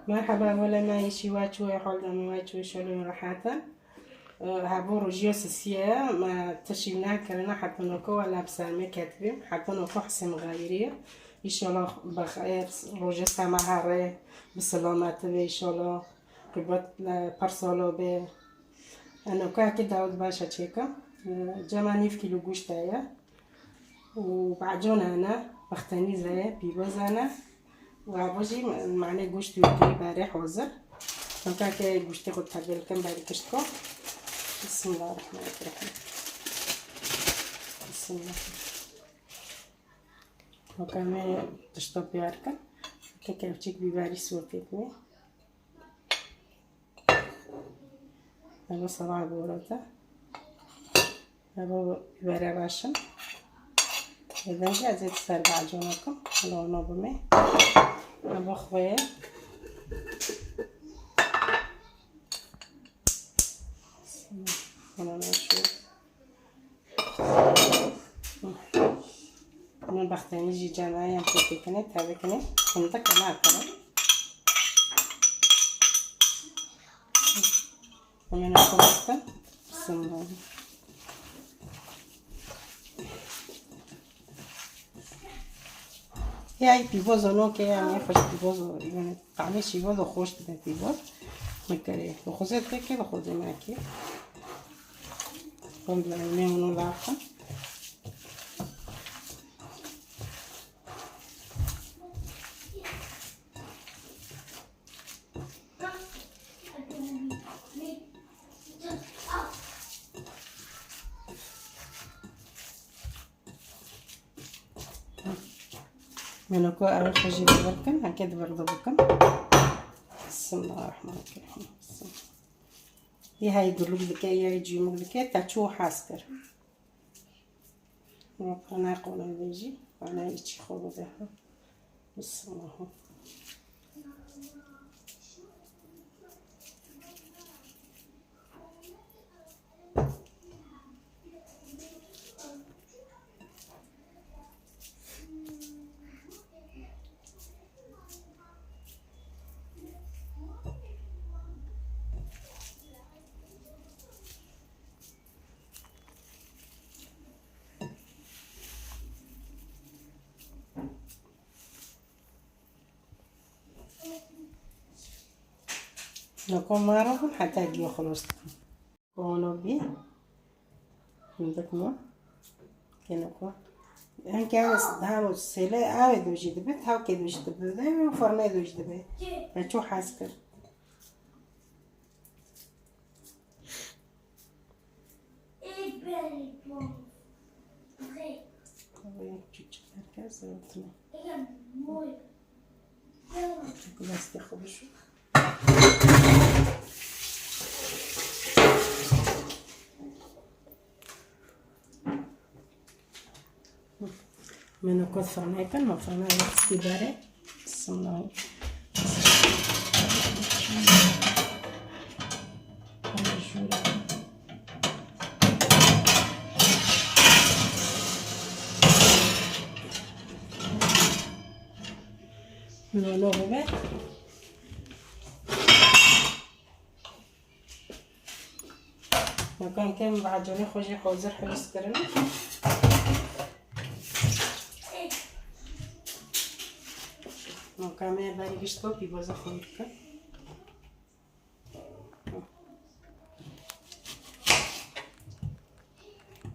مرحبا ولا ما يشي واتشو يحول ما واتشو شلون راحتا هابو روجيو سسيا ما تشينا كلنا حتى نوكو ولا بسامي كاتبين حتى نوكو حسن غايرية إن شاء الله بخير روجي سما هاري بسلامة إن شاء الله قبط برسولو ب أنا كاكي داود باشا تشيكا جماني في كيلو جوش تايا وبعجون أنا بختني زي بيبوز أنا وعبوجي معناه جوشت يوكي بارح وزر كاكي جوشتي خد تبل كم بعد كشتكو بسم الله الرحمن الرحيم بسم الله وكمان تشطب ياركا كاكي بتشيك بيباري سوتيتني هذا صراحة بورتا هذا بيباري راشن إذا جاء زيت صار بعجونكم لو نوبمي أبو خويا أنا نشوف من بختاني جي جماعة يمكن كنت هذا كنت أنا أكره ومن الخبزة بسم الله هاي بيبوز أنا كي يعني فش بيبوز يعني طعمي شيء بيبوز خوش ده بيبوز مكري وخزت كده وخزت معكي قم بالعلمين ونضعفها منكو أول خجي ببركن هكذا برضو بكم بسم الله الرحمن الرحيم هاي يقولوا لك يا يجي مغلكة تشو حاسكر أنا أقول بيجي وأنا يجي خبزها بسم الله نكون معروفون حتى يجي خلاص كونوا بيه عندكم كنكون إن كان هذا السلة هذا دوجي دبت هاو كده دوجي دبت ده وفرنا دوجي دبت فشو حاسكر بس تاخذ شو من كل فرناكل ما فرنا يحسي بارد بسم الله نولو ببه مكان كم بعجوني خوشي خوزر حلوس كرنا مكان ما باري بيشتو بيبوزا خويركا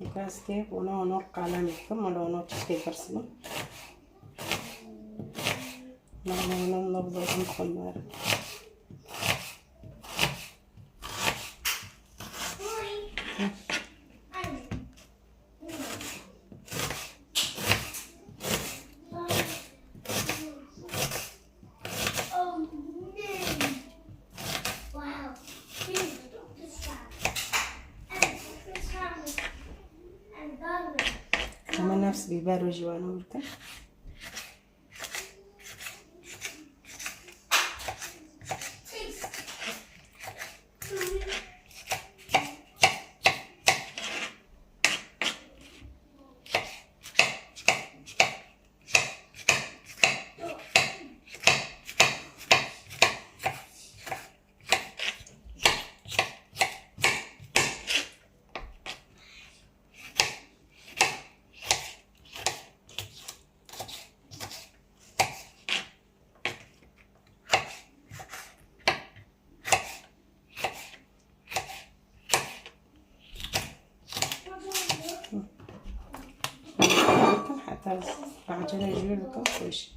يكاسكي ونو قلمكم ونو تشكي برسمه نعمل نبض الخمار كمان نفس بيبارو جوانا وركا معجنة جوير بكم خوش.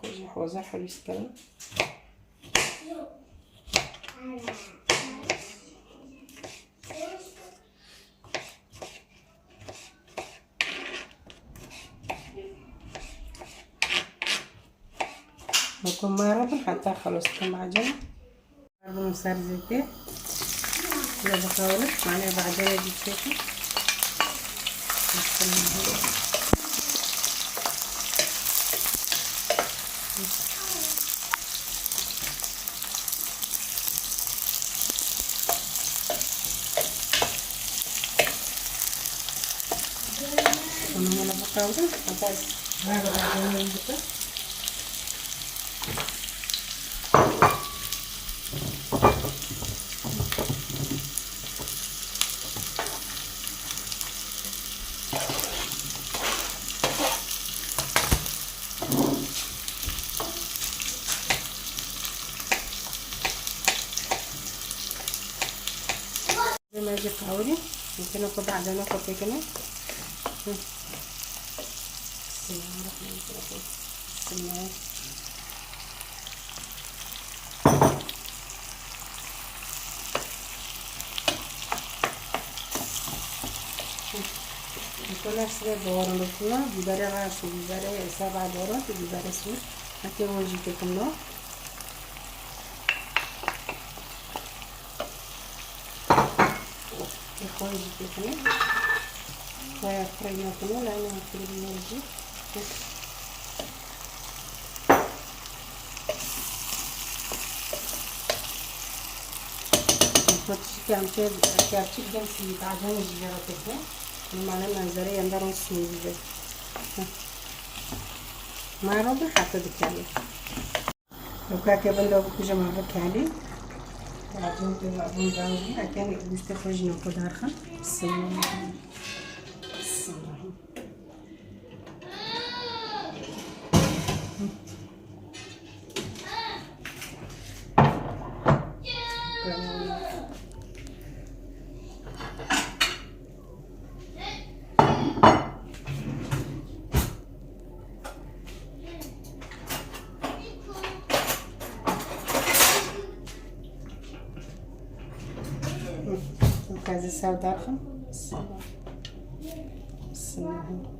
خوش حوزة حلو يسكرن. بكون ما ربن حتى خلصت المعجنة. ربن مسار زيتي. كده بخاولك معناها بعدين اجيب شوكة. أنا بخاولك حتى هذا بعدين يجيبه. زي ما يجي قهوري ممكن اخد بعدين اخد كمان. بسم الله الرحمن الرحيم. بسم الله. كلها سوى بوران لكنا بيبرة غاشو بيبرة 7 بورات بيبرة سوى هكذا وجي تكملوا. يخوي جي تكمل ويخرجنا كنا لأنه يخرجنا وجي نحطش كامتي جنسي بعدين الجيرة تكمل المعنى منظري يندرون السنجي ما ربي حتى دكالي لو كاكي بندو بكجة ما بكالي بعدين تبقون داوي أكاني مستخرج نقود هرخا بسم الله بسم الله كذا ساو داخل بسم الله بسم الله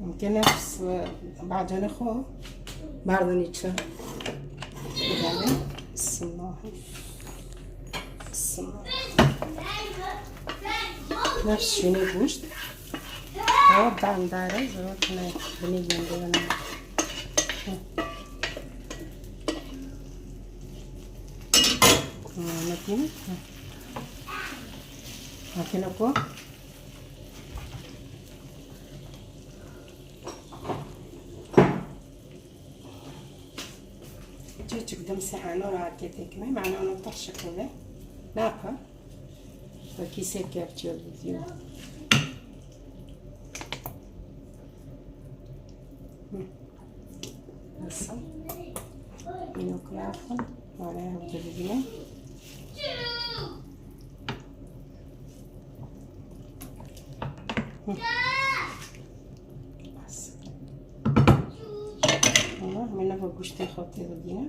ممكن نفس بعدين اخو بعدين يتشر بسم الله بسم الله نفس شنو بوشت هو دعم داري زروتنا بنيجي عندنا ممكن ممكن اكو قدام ساعة نورا عدتك ما معناه أنا طرش كذا ناقة وكيسة كابتشو الفيديو بس من كلافن وعليها الفيديو بس والله من نبغى قشتي خطي الفيديو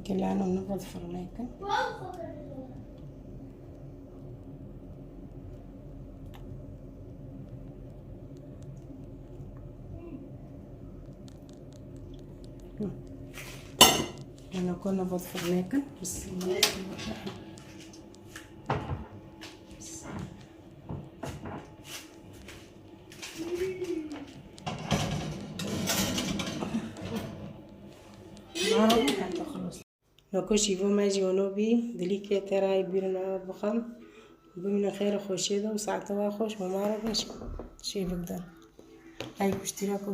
كلنا نفض فرنيكن أنا كنا نفض فرنيكن بس نكوشي فو ماجي ونوبي دليك يا ترى يبيرنا بخم بمن خير خوشيدا وساعتها خوش وما عرفناش شي بقدر هاي اشتراكه